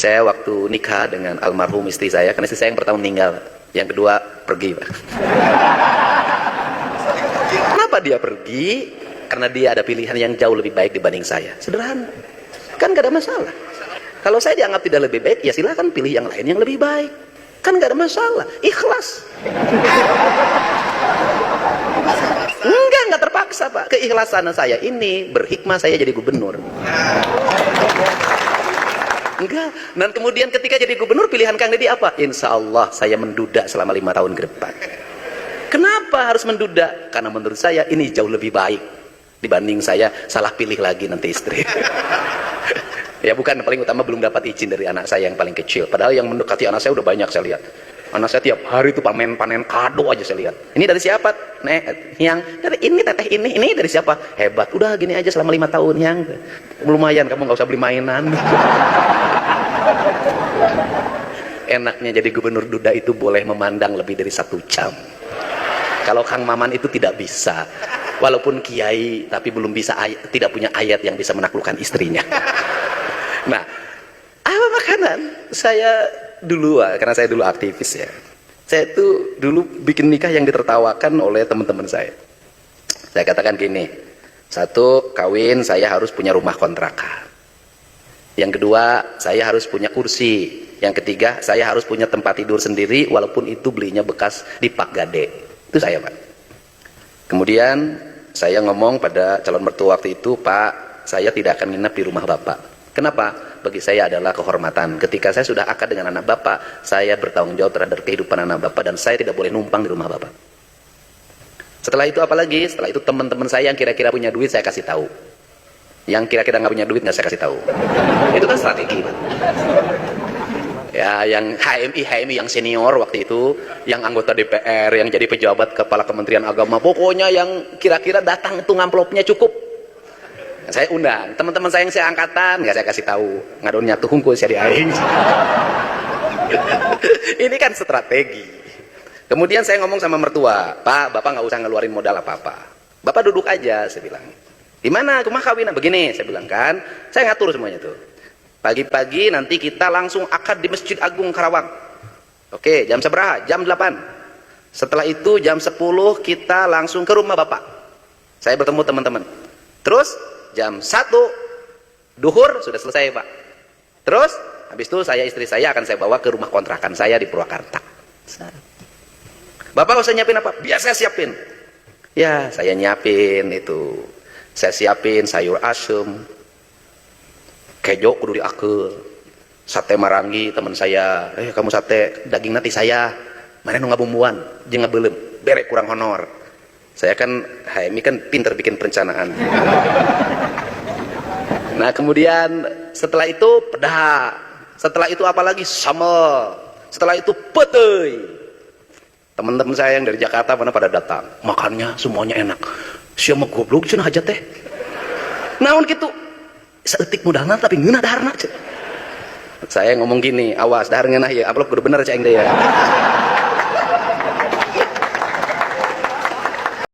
Saya waktu nikah dengan almarhum istri saya, karena istri saya yang pertama meninggal, yang kedua pergi, Pak. Kenapa dia pergi? Karena dia ada pilihan yang jauh lebih baik dibanding saya. Sederhana, kan gak ada masalah. Kalau saya dianggap tidak lebih baik, ya silahkan pilih yang lain yang lebih baik, kan gak ada masalah. Ikhlas. Enggak terpaksa, Pak. Keikhlasan saya ini berhikmah saya jadi gubernur. Enggak. Dan kemudian ketika jadi gubernur, pilihan Kang Deddy apa? Insya Allah saya menduda selama 5 tahun ke depan. Kenapa harus menduda? Karena menurut saya ini jauh lebih baik dibanding saya salah pilih lagi nanti istri. Ya bukan, paling utama belum dapat izin dari anak saya yang paling kecil. Padahal yang mendekati anak saya udah banyak saya lihat. Anak saya tiap hari itu panen kado aja saya lihat. Ini dari siapa? Yang dari ini, teteh ini dari siapa? Hebat. Udah gini aja selama 5 tahun yang lumayan, kamu nggak usah beli mainan. Enaknya jadi gubernur duda itu boleh memandang lebih dari 1 jam. Kalau Kang Maman itu tidak bisa. Walaupun kiai tapi belum bisa, tidak punya ayat yang bisa menaklukkan istrinya. Nah, apa makanan? Saya dulu, karena saya dulu aktivis ya, saya itu dulu bikin nikah yang ditertawakan oleh teman-teman saya. Saya katakan gini, 1, kawin saya harus punya rumah kontrakan. Yang kedua, saya harus punya kursi. Yang ketiga, saya harus punya tempat tidur sendiri, walaupun itu belinya bekas di Pak Gade. Itu saya, Pak. Kemudian saya ngomong pada calon mertua waktu itu, Pak, saya tidak akan nginep di rumah Bapak. Kenapa? Bagi saya adalah kehormatan. Ketika saya sudah akad dengan anak Bapak, saya bertanggung jawab terhadap kehidupan anak Bapak, dan saya tidak boleh numpang di rumah Bapak. Setelah itu apa lagi? Setelah itu teman-teman saya yang kira-kira punya duit saya kasih tahu. Yang kira-kira nggak punya duit nggak saya kasih tahu. Itu kan strategi, Pak. Ya, yang HMI yang senior waktu itu, yang anggota DPR, yang jadi pejabat kepala Kementerian Agama, pokoknya yang kira-kira datang itu ngamplopnya cukup. Saya undang teman-teman saya yang seangkatan, nggak saya kasih tahu, ngadunya tuh hungkul saya diaing. Ini kan strategi. Kemudian saya ngomong sama mertua, Pak, Bapak nggak usah ngeluarin modal apa-apa, Bapak duduk aja, saya bilang. Di mana rumah kawinan? Begini, saya bilang kan, saya ngatur semuanya tuh. Pagi-pagi nanti kita langsung akad di Masjid Agung Karawang. Oke, jam seberapa? Jam 8. Setelah itu jam 10 kita langsung ke rumah Bapak. Saya bertemu teman-teman. Terus jam 1 duhur sudah selesai, Pak. Terus habis itu istri saya akan saya bawa ke rumah kontrakan saya di Purwakarta. Bapak nggak usah nyiapin apa? Biar saya siapin. Ya, saya nyiapin itu. Saya siapin sayur asem, kejo kudu diakeul, sate marangi teman saya, kamu sate daging nanti saya, mana nu ngabumbuan, jeung ngabeulem, bere kurang honor. Saya kan HMI kan pinter bikin perencanaan. Nah kemudian setelah itu pedah, setelah itu apalagi sambal, setelah itu peteuy. Teman-teman saya yang dari Jakarta mana pada datang, makannya semuanya enak. Siapa goblok cenah hajat teh. Naon kitu? Saeutik modalna tapi ngeunah daharna. Saya ngomong gini, awas dahar ngeunah ya, aplop kudu bener cai engde ya.